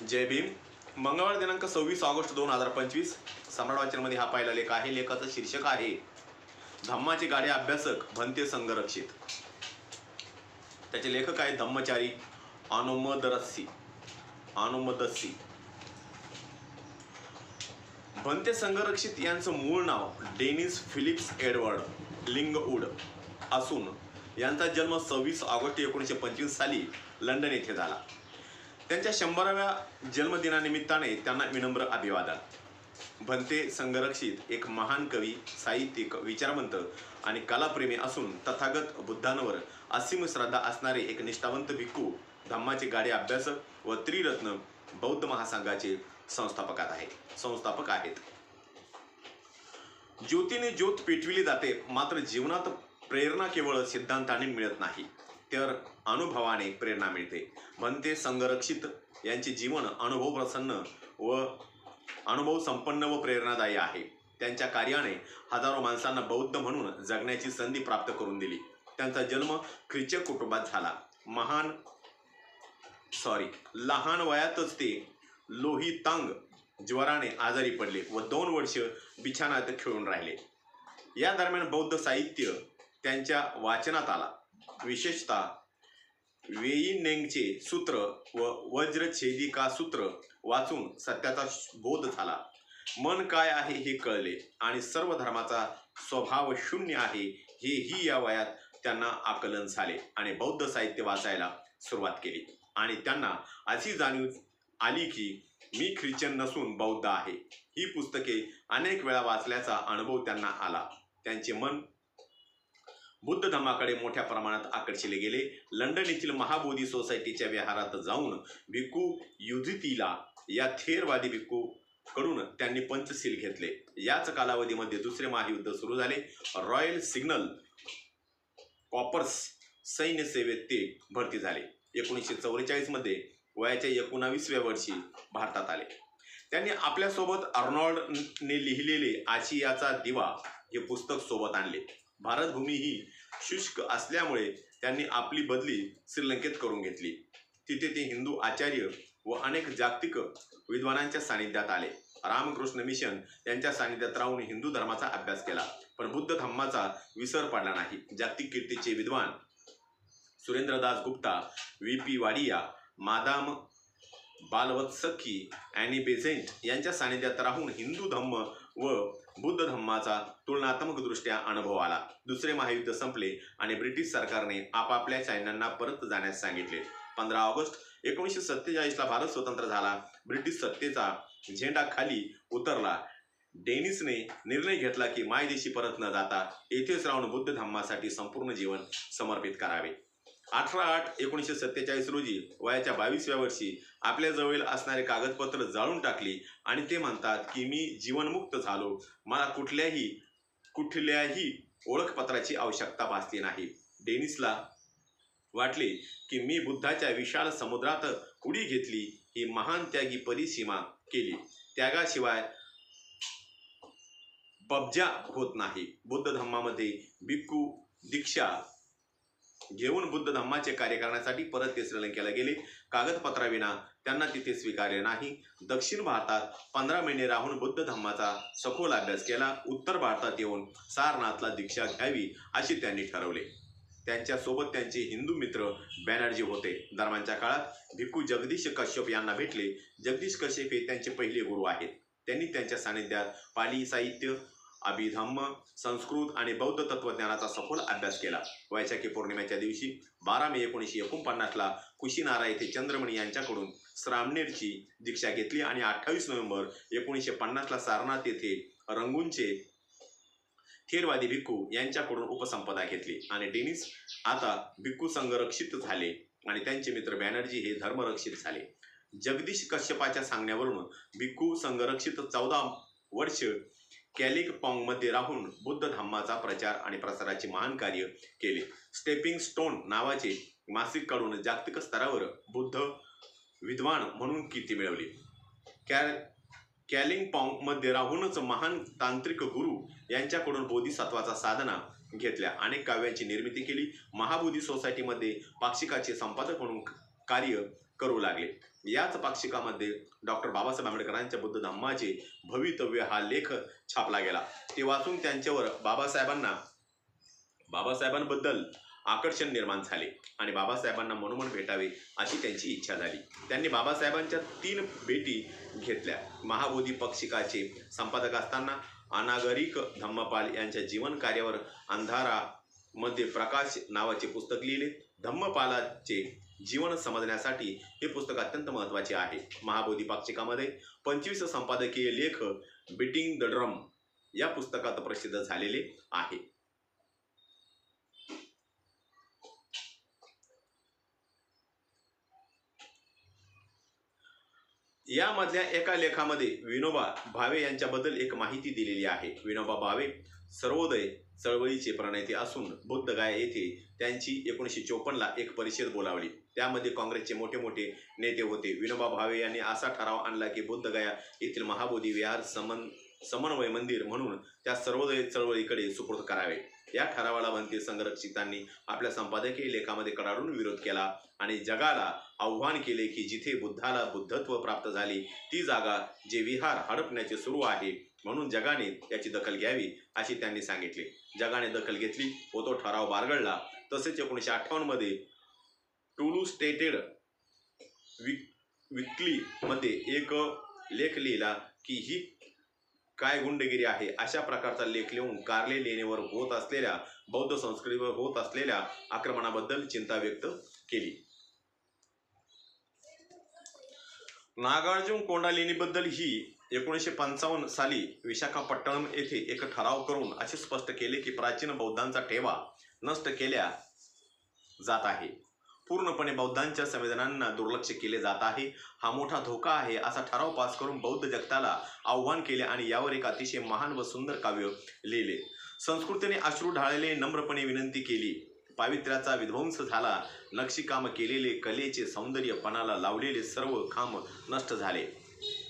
जय भीम. मंगळवार दिनांक 26 ऑगस्ट 2025. सम्राट वाचनमध्ये हा पहिला लेख आहे. लेखाचं शीर्षक आहे धम्माचे गाडे अभ्यासक भंते संघरक्षित. त्याचे लेखक आहे धम्मचारी अनुमदरसी. भंते संघरक्षित यांचं मूळ नाव डेनिस फिलिप्स एडवर्ड लिंगवूड असून यांचा जन्म 26 ऑगस्ट 1925 साली लंडन येथे झाला. त्यांच्या 100व्या जन्मदिनानिमित्ताने त्यांना विनम्र अभिवादन. भंते संघरक्षित एक महान कवी, साहित्यिक, विचारवंत आणि कलाप्रेमी असून तथागत बुद्धांवर असीम श्रद्धा असणारे एक निष्ठावंत भिक्खू, धम्माचे गाडे अभ्यासक व त्रिरत्न बौद्ध महासंघाचे संस्थापक आहेत. ज्योतीने ज्योत पेटविली जाते, मात्र जीवनात प्रेरणा केवळ सिद्धांताने मिळत नाही, तर अनुभवाने प्रेरणा मिळते. भंते संघरक्षित यांचे जीवन अनुभव संपन्न व प्रेरणादायी आहे. त्यांच्या कार्याने हजारो माणसांना बौद्ध म्हणून जगण्याची संधी प्राप्त करून दिली. त्यांचा जन्म ख्रिश्चन कुटुंबात झाला. लहान वयातच ते लोहितांग ज्वराने आजारी पडले व 2 वर्ष बिछानात खिळून राहिले. या दरम्यान बौद्ध साहित्य त्यांच्या वाचनात आला. विशेषतः वेईनेंगचे सूत्र व वज्रछेदिका सूत्र वाचून सत्याचा बोध झाला. मन काय आहे हे कळले आणि सर्व धर्माचा स्वभाव शून्य आहे हेही या वयात त्यांना आकलन झाले आणि बौद्ध साहित्य वाचायला सुरुवात केली. आणि त्यांना अशी जाणीव आली की मी ख्रिश्चन नसून बौद्ध आहे. ही पुस्तके अनेक वेळा वाचल्याचा अनुभव त्यांना आला. त्यांचे मन बुद्ध धम्माकडे मोठ्या प्रमाणात आकर्षिले गेले. लंडन येथील महाबोधी सोसायटीच्या विहारात जाऊन भिक्खू युधितीला या थेरवादी भिक्खू कडून त्यांनी पंचशील घेतले. याच कालावधीमध्ये दुसरे महायुद्ध सुरू झाले. रॉयल सिग्नल कॉर्प्स सैन्य सेवेत ते भरती झाले. 1944 मध्ये वयाच्या 19व्या वर्षी भारतात आले. त्यांनी आपल्यासोबत अर्नॉल्डने लिहिलेले आशियाचा दिवा हे पुस्तक सोबत आणले. भारतभूमी ही शुष्क असल्यामुळे त्यांनी आपली बदली श्रीलंकेत करून घेतली. तिथे ते हिंदू आचार्य व अनेक जागतिक विद्वानांच्या सानिध्यात आले. रामकृष्ण मिशन यांच्या सानिध्यात राहून हिंदू धर्माचा अभ्यास केला, पण बुद्ध धम्माचा विसर पडला नाही. जागतिक कीर्तीचे विद्वान Surendradas Gupta, V P. Wadia, madame Blavatsky, Annie Besant यांच्या सानिध्यात राहून हिंदू धम्म व बुद्ध धम्माचा तुलनात्मक दृष्ट्या अनुभव आला. दुसरे महायुद्ध संपले आणि ब्रिटिश सरकारने आपापल्या सैन्यांना परत जाण्यास सांगितले. 15 ऑगस्ट 1947ला भारत स्वतंत्र झाला. ब्रिटिश सत्तेचा झेंडा खाली उतरला. डेनिसने निर्णय घेतला की मायदेशी परत न जाता येथेच राहून बुद्ध धम्मासाठी संपूर्ण जीवन समर्पित करावे. 18/8/1947 रोजी वयाच्या 22व्या वर्षी आपल्याजवळ असणारे कागदपत्र जाळून टाकली आणि ते म्हणतात की मी जीवनमुक्त झालो. मला कुठल्याही ओळखपत्राची आवश्यकता भासली नाही. डेनिसला वाटले की मी बुद्धाच्या विशाल समुद्रात उडी घेतली, ही महान त्यागी परिसीमा केली. त्यागाशिवाय पबजा होत नाही. बुद्ध धम्मामध्ये भिक्खू दीक्षा घेऊन बुद्ध धम्माचे कार्य करण्यासाठी परत ते श्रीलंकेला गेले. कागदपत्राविना त्यांना तिथे स्वीकारले नाही. दक्षिण भारतात 15 महिने राहून बुद्ध धम्माचा सखोल अभ्यास केला. उत्तर भारतात येऊन सारनाथला दीक्षा घ्यावी असे त्यांनी ठरवले. त्यांच्यासोबत त्यांचे हिंदू मित्र बॅनर्जी होते. दरम्यानच्या काळात भिक्खू जगदीश कश्यप यांना भेटले. जगदीश कश्यप हे त्यांचे पहिले गुरु आहेत. त्यांनी त्यांच्या सानिध्यात पाली साहित्य, अभिधम्म, संस्कृत आणि बौद्ध तत्वज्ञानाचा सखोल अभ्यास केला. वैशाखी पौर्णिमेच्या दिवशी 12 मे 1949ला कुशीनारा येथे चंद्रमणी यांच्याकडून श्रामणेरची दीक्षा घेतली आणि 28 नोव्हेंबर 1950ला सारनाथ येथे रंगूनचे थेरवादी भिक्खू यांच्याकडून उपसंपदा घेतली. आणि डेनिस आता भिक्खू संघरक्षित झाले आणि त्यांचे मित्र बॅनर्जी हे धर्मरक्षित झाले. जगदीश कश्यपाच्या सांगण्यावरून भिक्खू संघरक्षित 14 वर्ष कॅलिंगपॉंगमध्ये राहून बुद्ध धम्माचा प्रचार आणि प्रसाराचे महान कार्य केले. स्टेपिंग स्टोन नावाचे मासिक काढून जागतिक स्तरावर बुद्ध विद्वान म्हणून कीर्ती मिळवली. कॅलिंगपॉंगमध्ये राहूनच महान तांत्रिक गुरु यांच्याकडून बोधिसत्वाचा साधना घेतल्या. अनेक काव्यांची निर्मिती केली. महाबोधी सोसायटीमध्ये पाक्षिकाचे संपादक म्हणून कार्य करू लागले। याच पाक्षिकामध्ये डॉक्टर बाबासाहेब आंबेडकरांच्या बुद्ध धम्माचे भवितव्य हा लेख छापला गेला। ते वाचून त्यांच्यावर बाबासाहेबांबद्दल आकर्षण निर्माण झाले आणि बाबासाहेबांना मनोमन भेटावे अशी त्यांची इच्छा झाली। त्यांनी बाबासाहेबांच्या 3 भेटी घेतल्या। महाबोधी पाक्षिकाचे संपादक असताना अनागरिक धम्मपाल यांच्या जीवन कार्यावर अंधारामध्ये प्रकाश नावाचे पुस्तक लिहिले। धम्मपालाचे जीवन समजण्यासाठी हे पुस्तक अत्यंत महत्त्वाचे आहे। महाबोधी पाक्षिकामध्ये 25 संपादकीय लेख बीटिंग द ड्रम या पुस्तकात प्रसिद्ध झालेले आहे। यामधल्या एका लेखामध्ये विनोबा भावे यांच्याबद्दल एक माहिती दिलेली आहे। विनोबा भावे सर्वोदय चळवळीचे प्रणेते असून बुद्धगया येथे त्यांची 1954ला एक परिषद बोलावली। त्यामध्ये काँग्रेसचे मोठे नेते होते। विनोबा भावे यांनी असा ठराव आणला की बुद्धगया येथील महाबोधी विहार समन्वय मंदिर म्हणून त्या सर्वोदय चळवळीकडे सुपूर्द करावे। या ठरावाला भन्ते संरक्षितांनी आपल्या संपादकीय लेखामध्ये कडाडून विरोध केला आणि जगाला आव्हान केले की जिथे बुद्धाला बुद्धत्व प्राप्त झाले ती जागा जे विहार हडपण्याचे सुरू आहे, म्हणून जगाने याची दखल घ्यावी अशी त्यांनी सांगितले। जगाने दखल घेतली व तो ठराव बारगळला। तसेच 1958 मध्ये टुलू स्टेटेड विकली मध्ये एक लेख लिहिला की ही काय गुंडगिरी आहे। अशा प्रकारचा लेख लिहून कार्ले लेणीवर होत असलेल्या बौद्ध संस्कृतीवर होत असलेल्या आक्रमणाबद्दल चिंता व्यक्त केली। नागार्जुन कोंडा लेणीबद्दल ही 1955 साली विशाखापट्टणम येथे एक ठराव करून असे स्पष्ट केले की प्राचीन बौद्धांचा ठेवा नष्ट केला जात आहे। पूर्णपणे बौद्धांच्या संवेदनांना दुर्लक्ष केले जात आहे। हा मोठा धोका आहे असा ठराव पास करून बौद्ध जगताला आव्हान केले आणि यावर एक अतिशय महान व सुंदर काव्य लिहिले। संस्कृतीने अश्रू ढाळले, नम्रपणे विनंती केली। पावित्र्याचा विध्वंस झाला। नक्षीकाम केलेले, कलेचे सौंदर्य पणाला लावलेले सर्व खांब नष्ट झाले।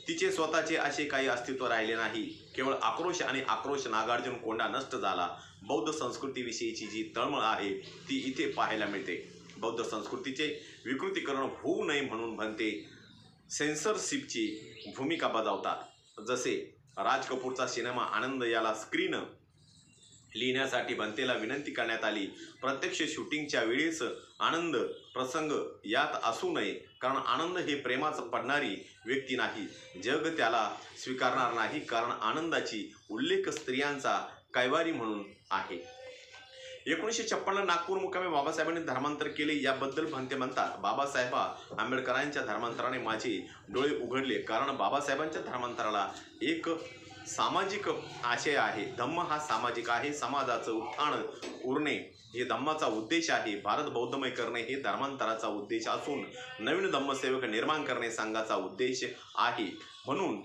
तिचे स्वतःचे असे काही अस्तित्व राहिले नाही। केवळ आक्रोश आणि आक्रोश। नागार्जुन कोंडा नष्ट झाला। बौद्ध संस्कृतीविषयीची जी तळमळ आहे ती इथे पाहायला मिळते। बौद्ध संस्कृतीचे विकृतीकरण होऊ नये म्हणून भन्ते सेन्सरशिपची भूमिका बजावतात। जसे राज कपूरचा सिनेमा आनंद याला स्क्रीन लिहिण्यासाठी भन्तेला विनंती करण्यात आली। प्रत्यक्ष शूटिंगच्या वेळेस आनंद प्रसंग यात असू नये, कारण आनंद हे प्रेमाच पडणारी व्यक्ती नाही। जग त्याला स्वीकारणार नाही, कारण आनंदाची उल्लेख स्त्रियांचा कैवारी म्हणून आहे। 1956 नागपूर मुक्कामी बाबासाहेबांनी धर्मांतर केले याबद्दल भन्ते म्हणतात, बाबासाहेब आंबेडकरांच्या धर्मांतराने माझे डोळे उघडले, कारण बाबासाहेबांच्या धर्मांतराला एक सामाजिक आशय आहे। धम्म हा सामाजिक आहे। समाजाचं उत्थान उरणे हे धम्माचा उद्देश आहे। भारत बौद्धमय करणे हे धर्मांतराचा उद्देश असून नवीन धम्मसेवक निर्माण करणे संघाचा उद्देश आहे। म्हणून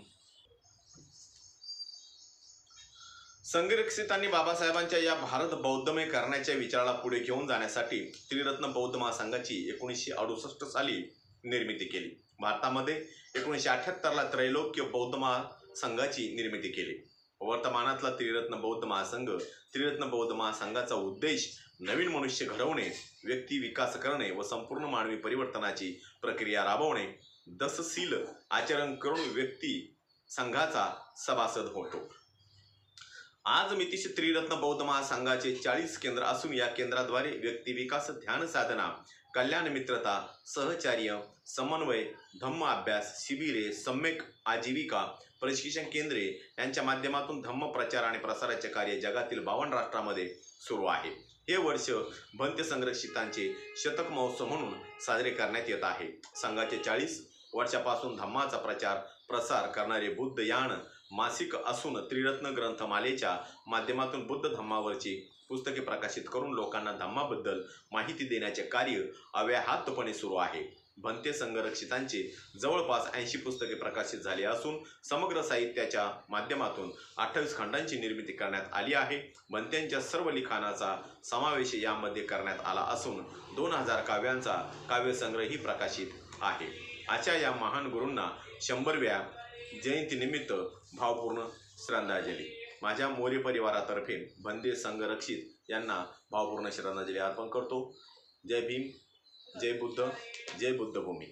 संरक्षितांनी बाबासाहेबांच्या या भारत बौद्धमय करण्याच्या विचाराला पुढे घेऊन जाण्यासाठी त्रिरत्न बौद्ध महासंघाची 1968 साली निर्मिती केली। भारतामध्ये 1978ला त्रैलोक्य बौद्ध महासंघाची निर्मिती केली। वर्तमानातला त्रिरत्न बौद्ध महासंघाचा उद्देश नवीन मनुष्य घडवणे, व्यक्ती विकास करणे व संपूर्ण मानवी परिवर्तनाची प्रक्रिया राबवणे, दसशील आचरण करून व्यक्ती संघाचा सभासद होतो। आज मितीश त्रिरत्न बौद्ध महासंघाचे 40 केंद्र असून या केंद्राद्वारे व्यक्तिविकास, ध्यान साधना, कल्याण मित्रता, सहचार्य, समन्वय, धम्म अभ्यास, शिबिरे, सम्यक आजीविका, प्रशिक्षण केंद्रे यांच्या माध्यमातून धम्म प्रचार आणि प्रसाराचे कार्य जगातील 52 राष्ट्रांमध्ये सुरू आहे। हे वर्ष भन्ते संरक्षितांचे शतक महोत्सव म्हणून साजरे करण्यात येत आहे। संघाचे 40 वर्षापासून धम्माचा प्रचार प्रसार करणारे बुद्ध यान मासिक असून त्रिरत्न ग्रंथमालेच्या माध्यमातून बुद्ध धम्मावरची पुस्तके प्रकाशित करून लोकांना धम्माबद्दल माहिती देण्याचे कार्य अव्याहतपणे सुरू आहे। भन्ते संरक्षितांचे जवळपास 80 पुस्तके प्रकाशित झाली असून समग्र साहित्याच्या माध्यमातून 28 खंडांची निर्मिती करण्यात आली आहे। भन्त्यांच्या सर्व लिखाणाचा समावेश यामध्ये करण्यात आला असून 2000 काव्यांचा काव्यसंग्रहही प्रकाशित आहे। अशा या महान गुरूंना 100व्या जयंतीनिमित्त भावपूर्ण श्रद्धांजली। माझ्या मोरे परिवारातर्फे भन्ते संरक्षित यांना भावपूर्ण श्रद्धांजली अर्पण करतो। जय भीम, जय बुद्ध, जय बुद्धभूमी।